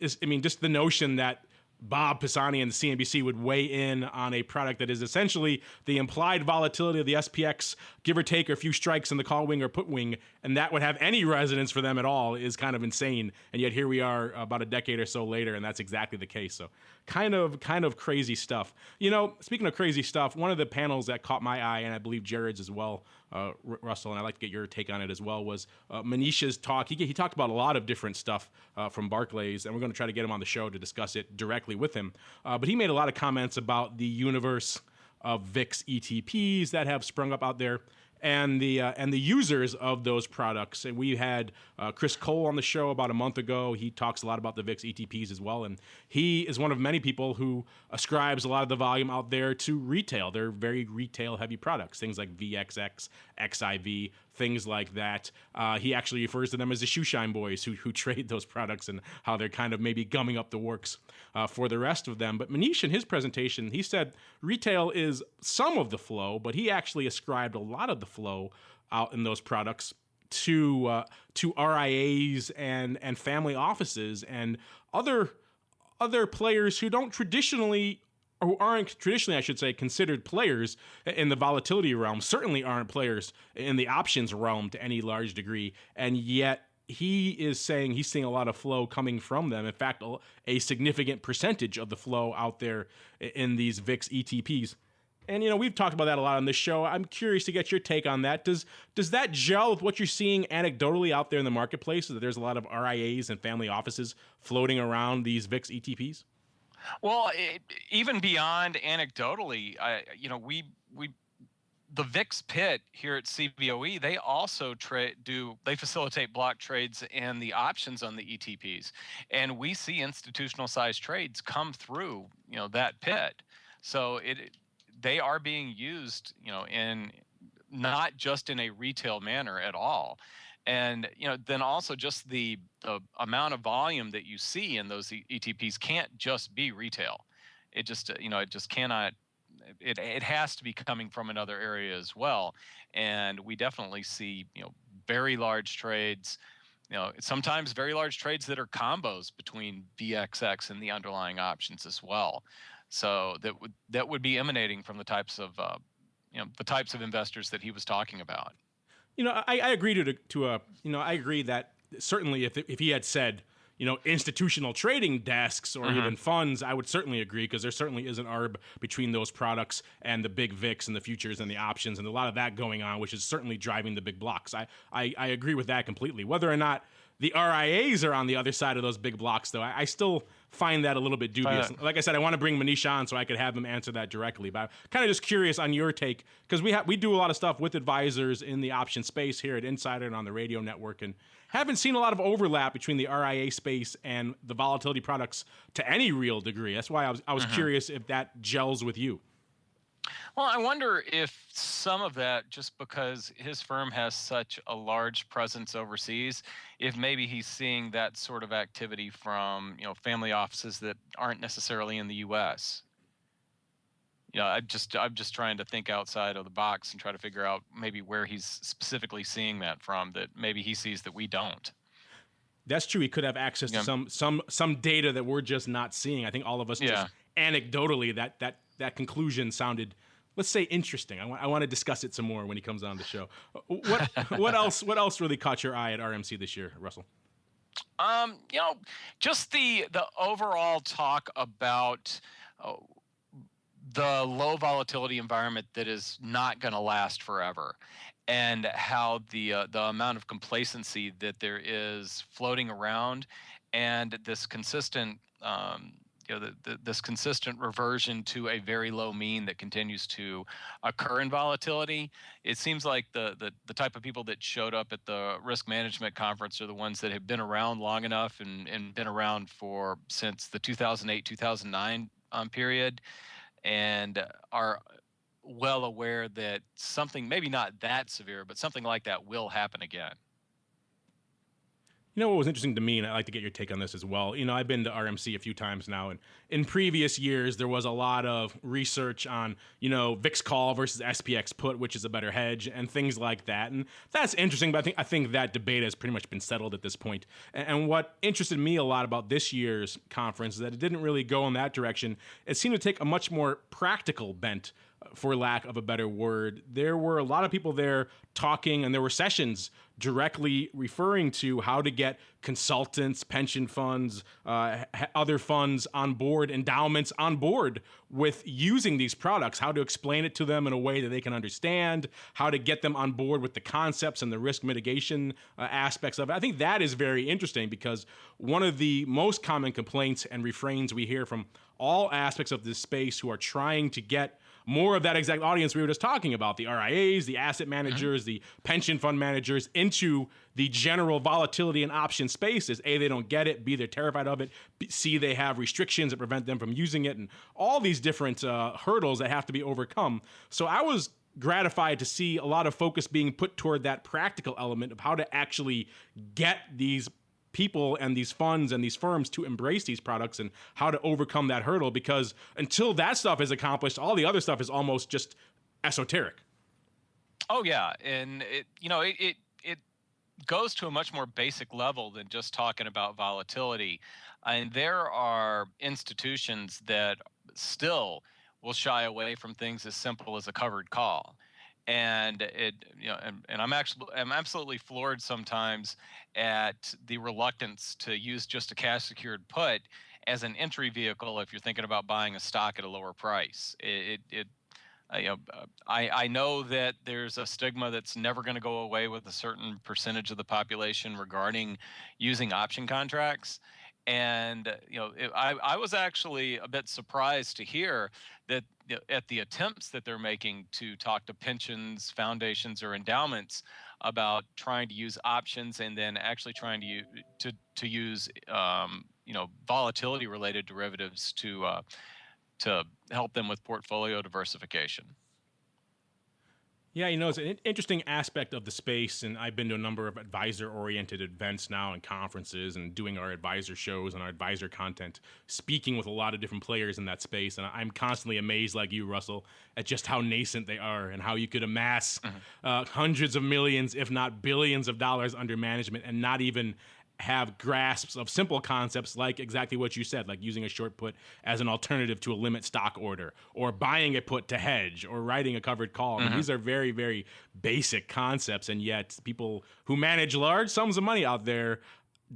[SPEAKER 3] Just the notion that Bob Pisani and the CNBC would weigh in on a product that is essentially the implied volatility of the SPX, give or take a few strikes in the call wing or put wing, and that would have any resonance for them at all is kind of insane. And yet here we are about a decade or so later, and that's exactly the case. So kind of crazy stuff. Speaking of crazy stuff, one of the panels that caught my eye, and I believe Jared's as well, Russell, and I'd like to get your take on it as well, was Manisha's talk. He talked about a lot of different stuff from Barclays, and we're going to try to get him on the show to discuss it directly with him. But he made a lot of comments about the universe of VIX ETPs that have sprung up out there, and the users of those products. And we had Chris Cole on the show about a month ago. He talks a lot about the VIX ETPs as well, and he is one of many people who ascribes a lot of the volume out there to retail. They're very retail-heavy products, things like VXX, XIV, things like that. He actually refers to them as the shoeshine boys who trade those products, and how they're kind of maybe gumming up the works for the rest of them. But Manish, in his presentation, he said retail is some of the flow, but he actually ascribed a lot of the flow out in those products to RIAs and family offices and other players who aren't traditionally, I should say, considered players in the volatility realm, certainly aren't players in the options realm to any large degree, and yet he is saying he's seeing a lot of flow coming from them. In fact, a significant percentage of the flow out there in these VIX ETPs. And, we've talked about that a lot on this show. I'm curious to get your take on that. Does that gel with what you're seeing anecdotally out there in the marketplace, that there's a lot of RIAs and family offices floating around these VIX ETPs?
[SPEAKER 5] Well, even beyond anecdotally, the VIX pit here at CBOE, they also they facilitate block trades and the options on the ETPs, and we see institutional size trades come through that pit. So they are being used in not just in a retail manner at all. And then also just the amount of volume that you see in those ETPs can't just be retail. It just it just cannot. It has to be coming from another area as well. And we definitely see very large trades. Sometimes very large trades that are combos between VXX and the underlying options as well. So that would be emanating from the types of investors that he was talking about.
[SPEAKER 3] I agree I agree that certainly if he had said, institutional trading desks or even funds, I would certainly agree, because there certainly is an arb between those products and the big VIX and the futures and the options, and a lot of that going on, which is certainly driving the big blocks. I agree with that completely. Whether or not the RIAs are on the other side of those big blocks, though. I still find that a little bit dubious. Like I said, I want to bring Manish on so I could have him answer that directly. But I'm kind of just curious on your take, because we do a lot of stuff with advisors in the option space here at Insider and on the radio network, and haven't seen a lot of overlap between the RIA space and the volatility products to any real degree. That's why I was curious if that gels with you.
[SPEAKER 5] Well, I wonder if some of that, just because his firm has such a large presence overseas, if maybe he's seeing that sort of activity from, family offices that aren't necessarily in the U.S. I'm just trying to think outside of the box and try to figure out maybe where he's specifically seeing that from, that maybe he sees that we don't.
[SPEAKER 3] That's true. He could have access to some data that we're just not seeing. I think all of us just anecdotally that conclusion sounded, let's say, interesting. I want to discuss it some more when he comes on the show. What else really caught your eye at RMC this year, Russell?
[SPEAKER 5] Just the overall talk about the low volatility environment that is not going to last forever, and how the amount of complacency that there is floating around, and this consistent this consistent reversion to a very low mean that continues to occur in volatility. It seems like the type of people that showed up at the risk management conference are the ones that have been around long enough and been around since the 2008-2009 period, and are well aware that something, maybe not that severe, but something like that will happen again.
[SPEAKER 3] You know what was interesting to me, and I'd like to get your take on this as well. I've been to RMC a few times now, and in previous years, there was a lot of research on, VIX call versus SPX put, which is a better hedge, and things like that. And that's interesting, but I think that debate has pretty much been settled at this point. And what interested me a lot about this year's conference is that it didn't really go in that direction. It seemed to take a much more practical bent, for lack of a better word. There were a lot of people there talking, and there were sessions directly referring to how to get consultants, pension funds, other funds on board, endowments on board with using these products, how to explain it to them in a way that they can understand, how to get them on board with the concepts and the risk mitigation aspects of it. I think that is very interesting, because one of the most common complaints and refrains we hear from all aspects of this space who are trying to get more of that exact audience we were just talking about, the RIAs, the asset managers, the pension fund managers, into the general volatility and option space is A, they don't get it, B, they're terrified of it, C, they have restrictions that prevent them from using it, and all these different hurdles that have to be overcome. So I was gratified to see a lot of focus being put toward that practical element of how to actually get these people and these funds and these firms to embrace these products, and how to overcome that hurdle, because until that stuff is accomplished, all the other stuff is almost just esoteric.
[SPEAKER 5] Oh yeah, and it goes to a much more basic level than just talking about volatility. And there are institutions that still will shy away from things as simple as a covered call. And I'm absolutely floored sometimes at the reluctance to use just a cash secured put as an entry vehicle if you're thinking about buying a stock at a lower price. I know that there's a stigma that's never going to go away with a certain percentage of the population regarding using option contracts. And I was actually a bit surprised to hear that at the attempts that they're making to talk to pensions, foundations, or endowments about trying to use options, and then actually trying to use volatility related derivatives to help them with portfolio diversification.
[SPEAKER 3] Yeah, it's an interesting aspect of the space, and I've been to a number of advisor-oriented events now and conferences, and doing our advisor shows and our advisor content, speaking with a lot of different players in that space, and I'm constantly amazed, like you, Russell, at just how nascent they are, and how you could amass hundreds of millions, if not billions of dollars under management, and not even have grasps of simple concepts like exactly what you said, like using a short put as an alternative to a limit stock order, or buying a put to hedge, or writing a covered call. I mean, these are very, very basic concepts, and yet people who manage large sums of money out there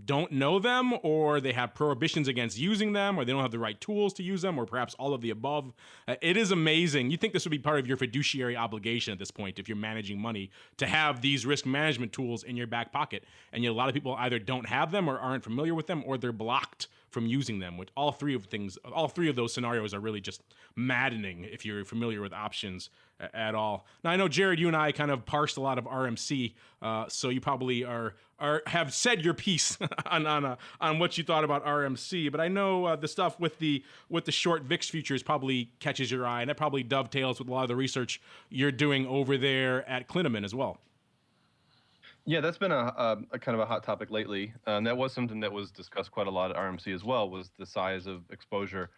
[SPEAKER 3] don't know them, or they have prohibitions against using them, or they don't have the right tools to use them, or perhaps all of the above. It is amazing. You think this would be part of your fiduciary obligation at this point if you're managing money to have these risk management tools in your back pocket. And yet a lot of people either don't have them or aren't familiar with them, or they're blocked from using them, which all three of those scenarios are really just maddening if you're familiar with options at all. Now, I know, Jared, you and I kind of parsed a lot of RMC, so you probably have said your piece on what you thought about RMC, but I know the stuff with the short VIX futures probably catches your eye, and that probably dovetails with a lot of the research you're doing over there at Klineman as well.
[SPEAKER 4] Yeah, that's been a kind of a hot topic lately. That was something that was discussed quite a lot at RMC as well, was the size of exposure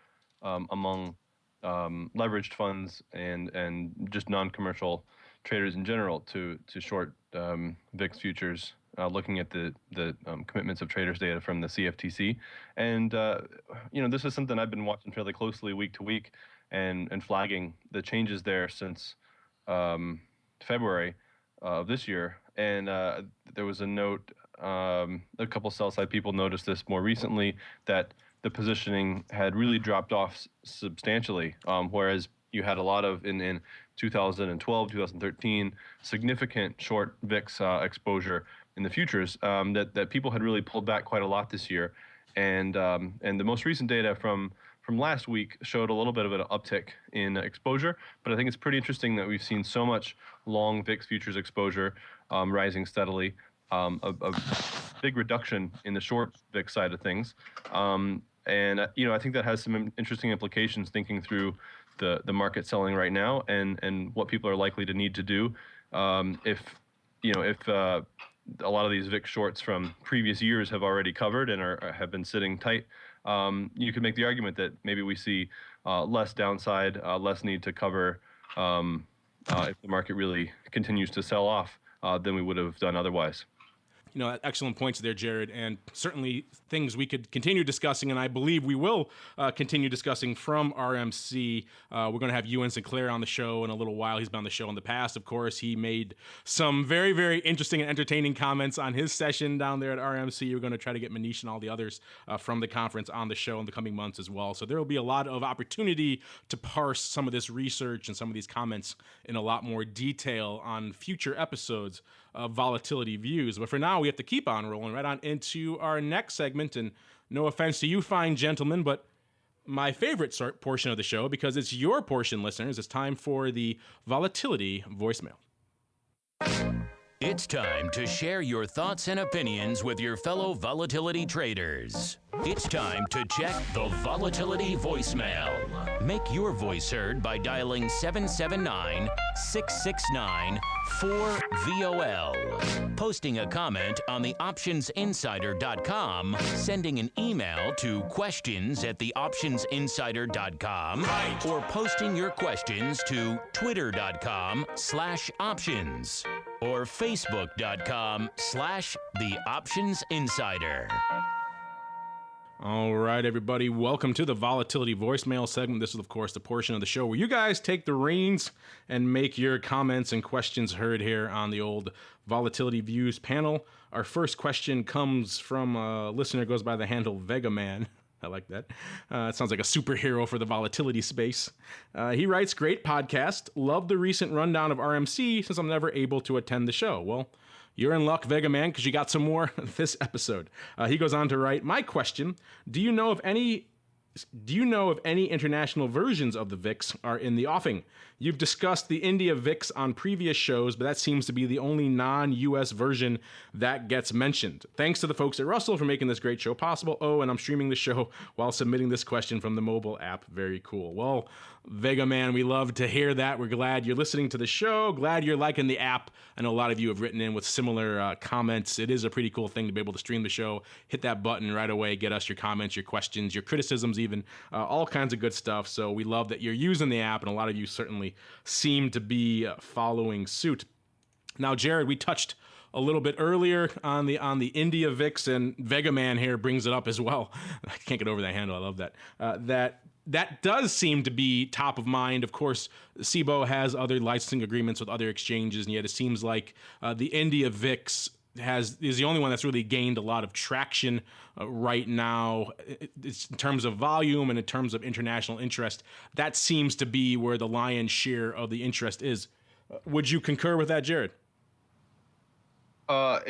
[SPEAKER 4] among leveraged funds and just non-commercial traders in general to short VIX futures, looking at the commitments of traders data from the CFTC. And, this is something I've been watching fairly closely week to week and flagging the changes there since February of this year. And there was a note, a couple sell-side people noticed this more recently, that the positioning had really dropped off substantially, whereas you had a lot of, in 2012, 2013, significant short VIX exposure in the futures, that people had really pulled back quite a lot this year. And the most recent data from last week showed a little bit of an uptick in exposure, but I think it's pretty interesting that we've seen so much long VIX futures exposure rising steadily, a big reduction in the short VIX side of things. And I think that has some interesting implications thinking through the market selling right now and what people are likely to need to do if a lot of these VIX shorts from previous years have already covered and have been sitting tight. You could make the argument that maybe we see less downside, less need to cover if the market really continues to sell off than we would have done otherwise.
[SPEAKER 3] Excellent points there, Jared, and certainly things we could continue discussing, and I believe we will continue discussing from RMC. We're going to have Ewan Sinclair on the show in a little while. He's been on the show in the past, of course. He made some very, very interesting and entertaining comments on his session down there at RMC. We're going to try to get Manish and all the others from the conference on the show in the coming months as well. So there will be a lot of opportunity to parse some of this research and some of these comments in a lot more detail on future episodes of Volatility Views. But for now, we have to keep on rolling right on into our next segment. And no offense to you fine gentlemen, but my favorite portion of the show, because it's your portion, listeners, it's time for the Volatility voicemail.
[SPEAKER 2] It's time to share your thoughts and opinions with your fellow volatility traders. It's time to check the Volatility voicemail. Make your voice heard by dialing 779-669-4VOL, posting a comment on the optionsinsider.com, sending an email to questions@theoptionsinsider.com, or posting your questions to twitter.com/options or facebook.com/theoptionsinsider.
[SPEAKER 3] All right, everybody, welcome to the Volatility voicemail segment. This is, of course, the portion of the show where you guys take the reins and make your comments and questions heard here on the old Volatility Views panel. Our first question comes from a listener who goes by the handle Vegaman. I like that. It sounds like a superhero for the volatility space. He writes, "Great podcast. Love the recent rundown of RMC since I'm never able to attend the show." Well, you're in luck, Vegaman, because you got some more this episode. He goes on to write, "My question, do you know if any international versions of the VIX are in the offing? You've discussed the India VIX on previous shows, but that seems to be the only non-U.S. version that gets mentioned. Thanks to the folks at Russell for making this great show possible. Oh, and I'm streaming the show while submitting this question from the mobile app. Very cool." Well, Vegaman, we love to hear that. We're glad you're listening to the show. Glad you're liking the app. I know a lot of you have written in with similar comments. It is a pretty cool thing to be able to stream the show. Hit that button right away. Get us your comments, your questions, your criticisms even. All kinds of good stuff. So we love that you're using the app, and a lot of you certainly seem to be following suit. Now, Jared, we touched a little bit earlier on the India VIX, and Vegaman here brings it up as well. I can't get over that handle. I love that. That does seem to be top of mind. Of course, CBOE has other licensing agreements with other exchanges, and yet it seems like the India VIX is the only one that's really gained a lot of traction right now. It's in terms of volume and in terms of international interest. That seems to be where the lion's share of the interest is. Would you concur with that, Jared?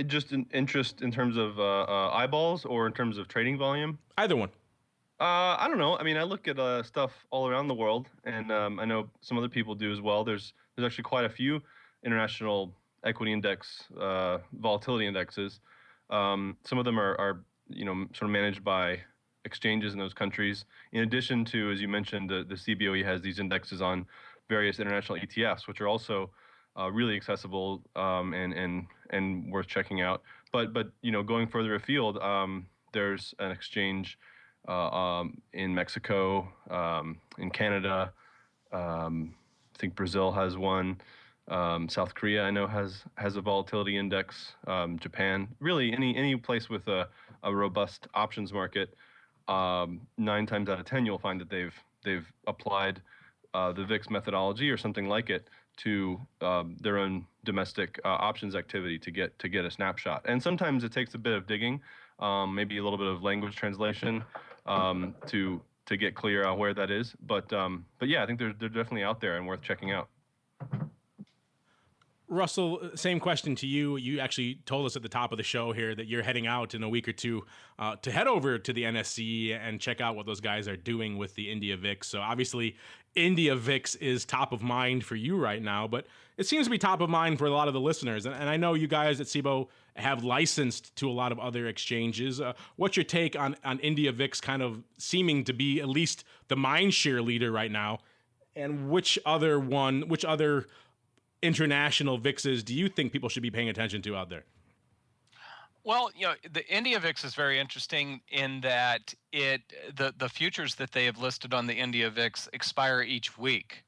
[SPEAKER 4] Just an interest in terms of eyeballs or in terms of trading volume?
[SPEAKER 3] Either one.
[SPEAKER 4] I don't know. I mean, I look at stuff all around the world, and I know some other people do as well. There's actually quite a few international equity index volatility indexes. Some of them are sort of managed by exchanges in those countries. In addition to, as you mentioned, the CBOE has these indexes on various international ETFs, which are also really accessible and worth checking out. But going further afield, there's an exchange in Mexico, in Canada. I think Brazil has one. South Korea, I know, has a volatility index. Japan, really any place with a robust options market, 9 times out of 10 you'll find that they've applied the VIX methodology or something like it to their own domestic options activity to get a snapshot. And sometimes it takes a bit of digging, maybe a little bit of language translation to get clear on where that is. But yeah, I think they're definitely out there and worth checking out.
[SPEAKER 3] Russell, same question to you. You actually told us at the top of the show here that you're heading out in a week or two to head over to the NSE and check out what those guys are doing with the India VIX. So obviously, India VIX is top of mind for you right now, but it seems to be top of mind for a lot of the listeners. And I know you guys at CBOE have licensed to a lot of other exchanges. What's your take on India VIX kind of seeming to be at least the mindshare leader right now? And which other international VIXs do you think people should be paying attention to out there?
[SPEAKER 5] Well, the India VIX is very interesting in that the futures that they have listed on the India VIX expire each week.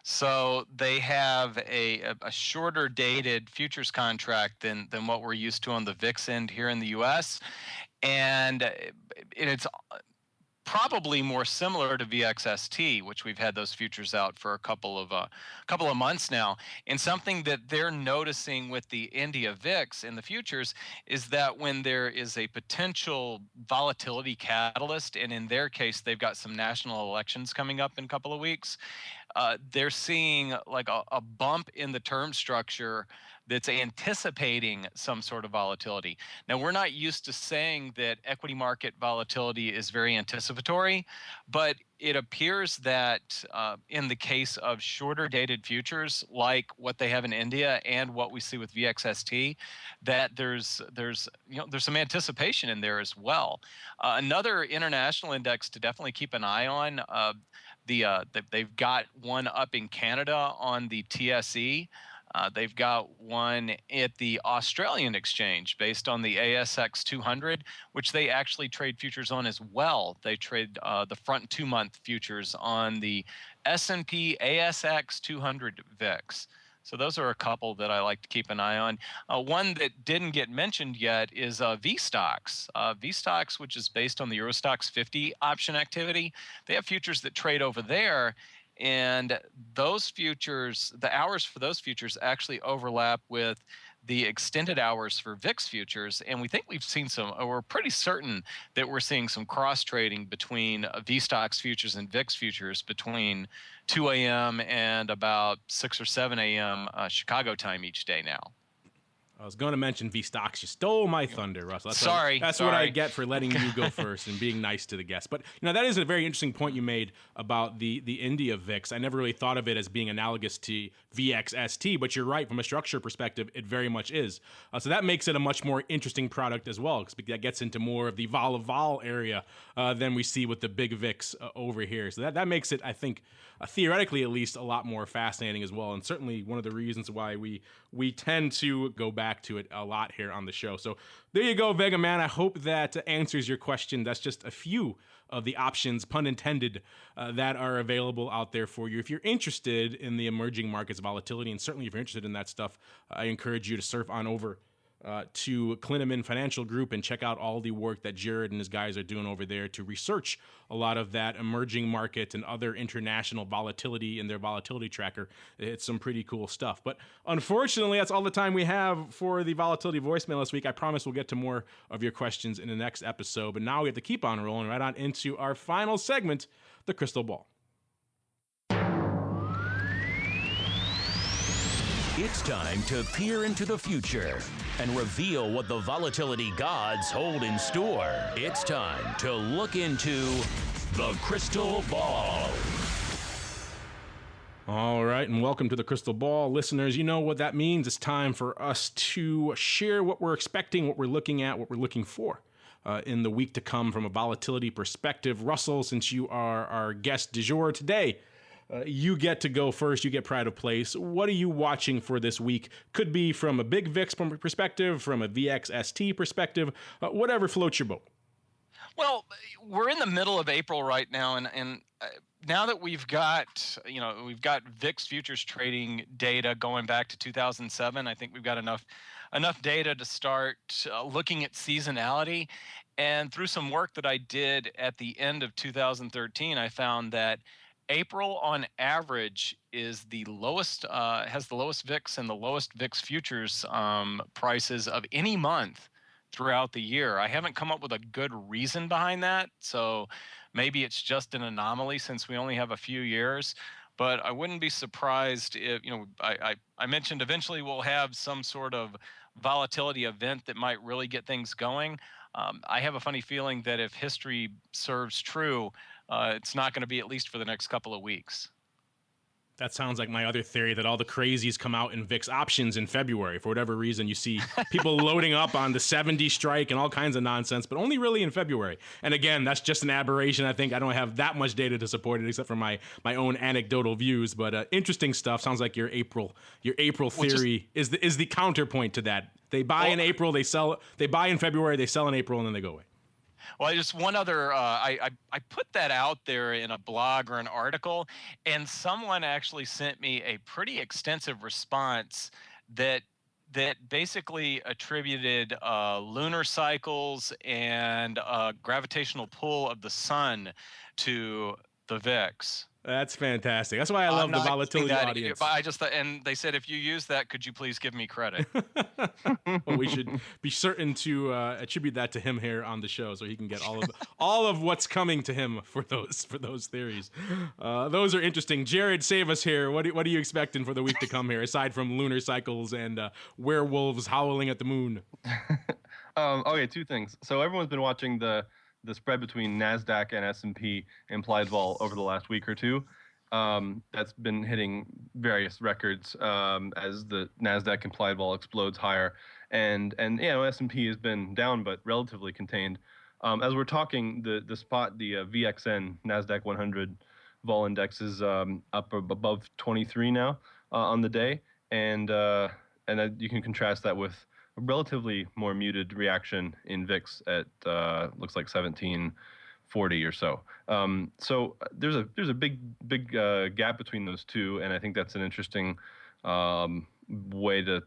[SPEAKER 5] So they have a shorter dated futures contract than what we're used to on the VIX end here in the U.S. And it's probably more similar to VXST, which we've had those futures out for a couple of months now. And something that they're noticing with the India VIX in the futures is that when there is a potential volatility catalyst, and in their case, they've got some national elections coming up in a couple of weeks, they're seeing like a bump in the term structure that's anticipating some sort of volatility. Now, we're not used to saying that equity market volatility is very anticipatory, but it appears that in the case of shorter dated futures, like what they have in India and what we see with VXST, that there's some anticipation in there as well. Another international index to definitely keep an eye on, they've got one up in Canada on the TSE. They've got one at the Australian exchange based on the ASX 200, which they actually trade futures on as well. They trade the front 2-month futures on the S&P ASX 200 VIX. So those are a couple that I like to keep an eye on. One that didn't get mentioned yet is VStocks. VStocks, which is based on the Eurostoxx 50 option activity, they have futures that trade over there. And those futures, the hours for those futures actually overlap with the extended hours for VIX futures. And we think we're pretty certain that we're seeing some cross trading between VStocks futures and VIX futures between 2 a.m. and about 6 or 7 a.m. Chicago time each day now.
[SPEAKER 3] I was going to mention VStocks. You stole my thunder, Russell. That's
[SPEAKER 5] Sorry.
[SPEAKER 3] what I get for letting you go first and being nice to the guests. But that is a very interesting point you made about the India VIX. I never really thought of it as being analogous to VXST, but you're right. From a structure perspective, it very much is. So that makes it a much more interesting product as well, because that gets into more of the vol area than we see with the big VIX over here. So that makes it, I think, theoretically at least, a lot more fascinating as well, and certainly one of the reasons why we tend to go back to it a lot here on the show. So there you go, Vegaman. I hope that answers your question. That's just a few of the options, pun intended, that are available out there for you. If you're interested in the emerging markets volatility, and certainly if you're interested in that stuff, I encourage you to surf on over to Klineman Financial Group and check out all the work that Jared and his guys are doing over there to research a lot of that emerging market and other international volatility in their volatility tracker. It's some pretty cool stuff. But unfortunately, that's all the time we have for the volatility voicemail this week. I promise we'll get to more of your questions in the next episode. But now we have to keep on rolling right on into our final segment, the crystal ball.
[SPEAKER 2] It's time to peer into the future and reveal what the volatility gods hold in store. It's time to look into the crystal ball.
[SPEAKER 3] All right, and welcome to the Crystal Ball. Listeners, you know what that means. It's time for us to share what we're expecting, what we're looking at, what we're looking for in the week to come from a volatility perspective. Russell, since you are our guest du jour today, you get to go first. You get pride of place. What are you watching for this week? Could be from a big VIX perspective, from a VXST perspective, whatever floats your boat.
[SPEAKER 5] Well, we're in the middle of April right now, and now that we've got VIX futures trading data going back to 2007, I think we've got enough data to start looking at seasonality. And through some work that I did at the end of 2013, I found that April on average is the lowest, has the lowest VIX and the lowest VIX futures prices of any month throughout the year. I haven't come up with a good reason behind that, so maybe it's just an anomaly since we only have a few years. But I wouldn't be surprised if, I mentioned eventually we'll have some sort of volatility event that might really get things going. I have a funny feeling that if history serves true, it's not going to be at least for the next couple of weeks.
[SPEAKER 3] That sounds like my other theory that all the crazies come out in VIX options in February. For whatever reason, you see people loading up on the 70 strike and all kinds of nonsense, but only really in February. And again, that's just an aberration. I think I don't have that much data to support it except for my own anecdotal views. But interesting stuff. Sounds like your April theory is the counterpoint to that. They buy in April, they sell. They buy in February, they sell in April, and then they go away.
[SPEAKER 5] Well, just one other, I put that out there in a blog or an article, and someone actually sent me a pretty extensive response that basically attributed lunar cycles and gravitational pull of the sun to the VIX.
[SPEAKER 3] That's fantastic. That's why I love the volatility audience.
[SPEAKER 5] I just thought, and they said, if you use that, could you please give me credit?
[SPEAKER 3] Well, we should be certain to attribute that to him here on the show, so he can get all of what's coming to him for those theories. Those are interesting. Jared, save us here. What are you expecting for the week to come here, aside from lunar cycles and werewolves howling at the moon?
[SPEAKER 4] Okay, two things. So everyone's been watching the spread between NASDAQ and S&P implied vol over the last week or two. That's been hitting various records as the NASDAQ implied vol explodes higher. And S&P has been down but relatively contained. As we're talking, the VXN, NASDAQ 100 vol index is up above 23 now on the day. And you can contrast that with a relatively more muted reaction in VIX at looks like 1740 or so. So there's a big gap between those two, and I think that's an interesting way to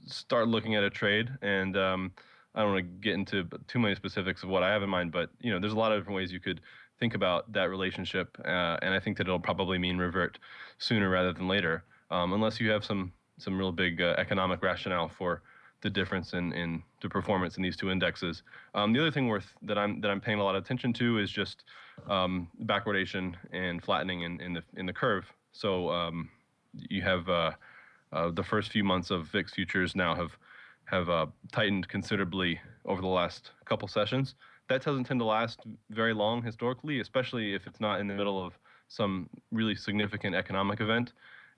[SPEAKER 4] start looking at a trade. And I don't want to get into too many specifics of what I have in mind, but there's a lot of different ways you could think about that relationship, and I think that it'll probably mean revert sooner rather than later, unless you have some real big economic rationale for the difference in the performance in these two indexes. The other thing that I'm paying a lot of attention to is just backwardation and flattening in the curve. So you have the first few months of VIX futures now have tightened considerably over the last couple sessions. That doesn't tend to last very long historically, especially if it's not in the middle of some really significant economic event.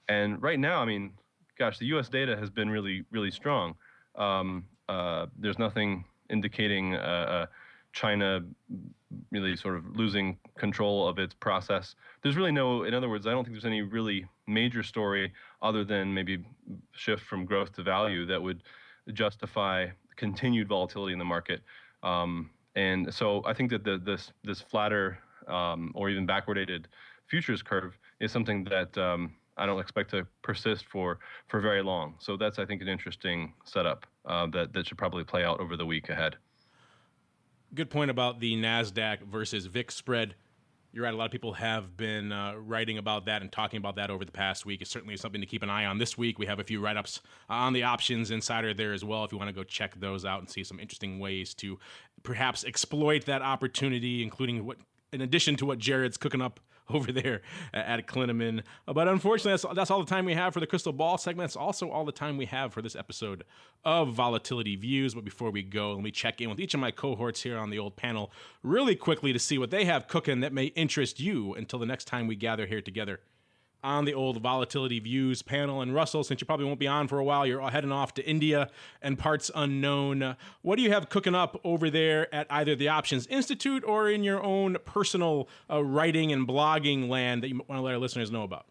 [SPEAKER 4] And right now, I mean, gosh, the U.S. data has been really, really strong. There's nothing indicating China really sort of losing control of its process. There's really in other words, I don't think there's any really major story other than maybe shift from growth to value that would justify continued volatility in the market. And so I think that this flatter or even backwardated futures curve is something that I don't expect to persist for very long. So that's, I think, an interesting setup that should probably play out over the week ahead.
[SPEAKER 3] Good point about the NASDAQ versus VIX spread. You're right. A lot of people have been writing about that and talking about that over the past week. It's certainly something to keep an eye on. This week, we have a few write-ups on the Options Insider there as well, if you want to go check those out and see some interesting ways to perhaps exploit that opportunity, including what, in addition to what Jared's cooking up over there at Klineman. But unfortunately, that's all the time we have for the Crystal Ball segment. That's also all the time we have for this episode of Volatility Views. But before we go, let me check in with each of my cohorts here on the old panel really quickly to see what they have cooking that may interest you until the next time we gather here together on the old Volatility Views panel. And Russell, since you probably won't be on for a while, you're heading off to India and parts unknown. What do you have cooking up over there at either the Options Institute or in your own personal writing and blogging land that you want to let our listeners know about?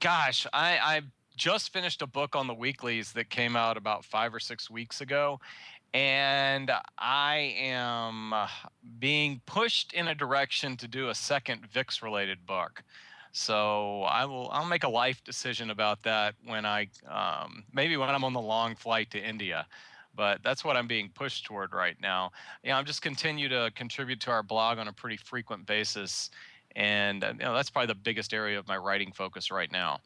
[SPEAKER 5] Gosh, I just finished a book on the weeklies that came out about 5 or 6 weeks ago. And I am being pushed in a direction to do a second VIX related book. So I'll make a life decision about that when maybe when I'm on the long flight to India, but that's what I'm being pushed toward right now. I'm just continue to contribute to our blog on a pretty frequent basis. And that's probably the biggest area of my writing focus right now.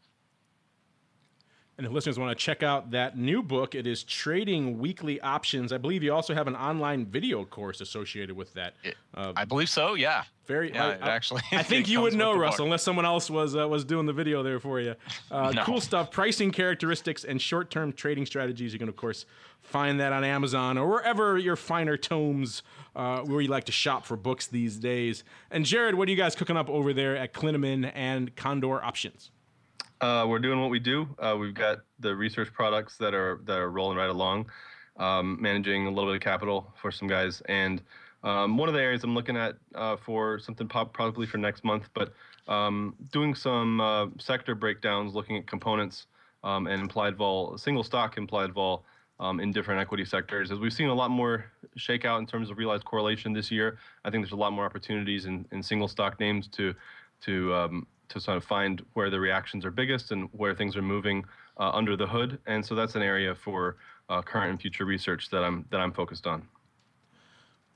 [SPEAKER 3] And if listeners want to check out that new book, it is Trading Weekly Options. I believe you also have an online video course associated with that.
[SPEAKER 5] I believe so, yeah.
[SPEAKER 3] Actually. I think you would know, Russell, unless someone else was doing the video there for you.
[SPEAKER 5] No.
[SPEAKER 3] Cool stuff, pricing characteristics and short-term trading strategies. You can, of course, find that on Amazon or wherever your finer tomes where you like to shop for books these days. And Jared, what are you guys cooking up over there at Klineman and Condor Options?
[SPEAKER 4] We're doing what we do. We've got the research products that are rolling right along, managing a little bit of capital for some guys. And one of the areas I'm looking at for something probably for next month, but doing some sector breakdowns, looking at components and implied vol, single stock implied vol in different equity sectors. As we've seen a lot more shakeout in terms of realized correlation this year, I think there's a lot more opportunities in single stock names to sort of find where the reactions are biggest and where things are moving under the hood. And so that's an area for current and future research that I'm focused on.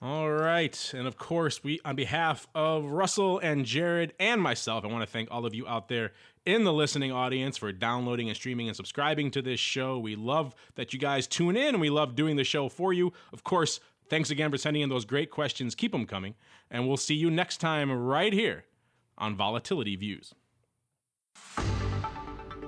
[SPEAKER 3] All right. And of course, on behalf of Russell and Jared and myself, I want to thank all of you out there in the listening audience for downloading and streaming and subscribing to this show. We love that you guys tune in, and we love doing the show for you. Of course, thanks again for sending in those great questions. Keep them coming. And we'll see you next time right here on Volatility Views.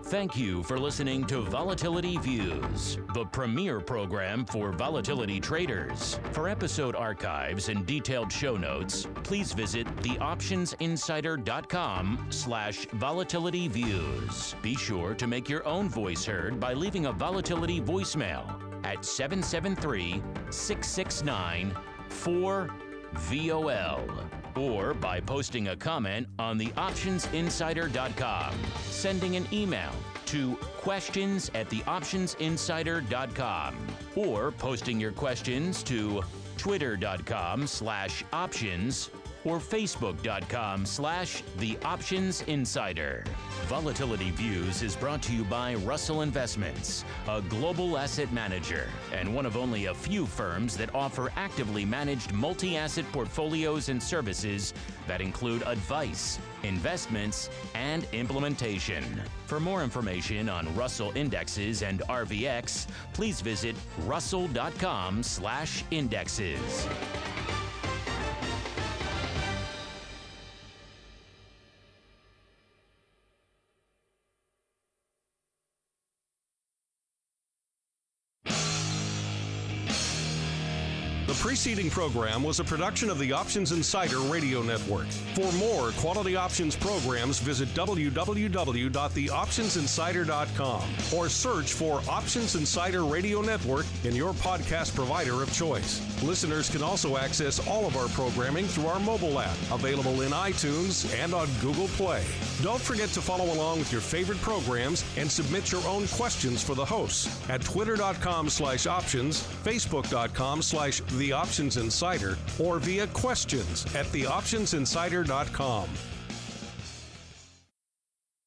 [SPEAKER 2] Thank you for listening to Volatility Views, the premier program for volatility traders. For episode archives and detailed show notes, please visit theoptionsinsider.com/volatilityviews. Be sure to make your own voice heard by leaving a volatility voicemail at 773-669-4VOL. or by posting a comment on theoptionsinsider.com, sending an email to questions@theoptionsinsider.com, or posting your questions to twitter.com/options or facebook.com/theoptionsinsider. Volatility Views is brought to you by Russell Investments, a global asset manager and one of only a few firms that offer actively managed multi-asset portfolios and services that include advice, investments, and implementation. For more information on Russell indexes and RVX, please visit russell.com/indexes.
[SPEAKER 1] The preceding program was a production of the Options Insider Radio Network. For more quality options programs, visit www.theoptionsinsider.com or search for Options Insider Radio Network in your podcast provider of choice. Listeners can also access all of our programming through our mobile app, available in iTunes and on Google Play. Don't forget to follow along with your favorite programs and submit your own questions for the hosts at twitter.com/options, facebook.com/theoptionsinsider, or via questions@theoptionsinsider.com.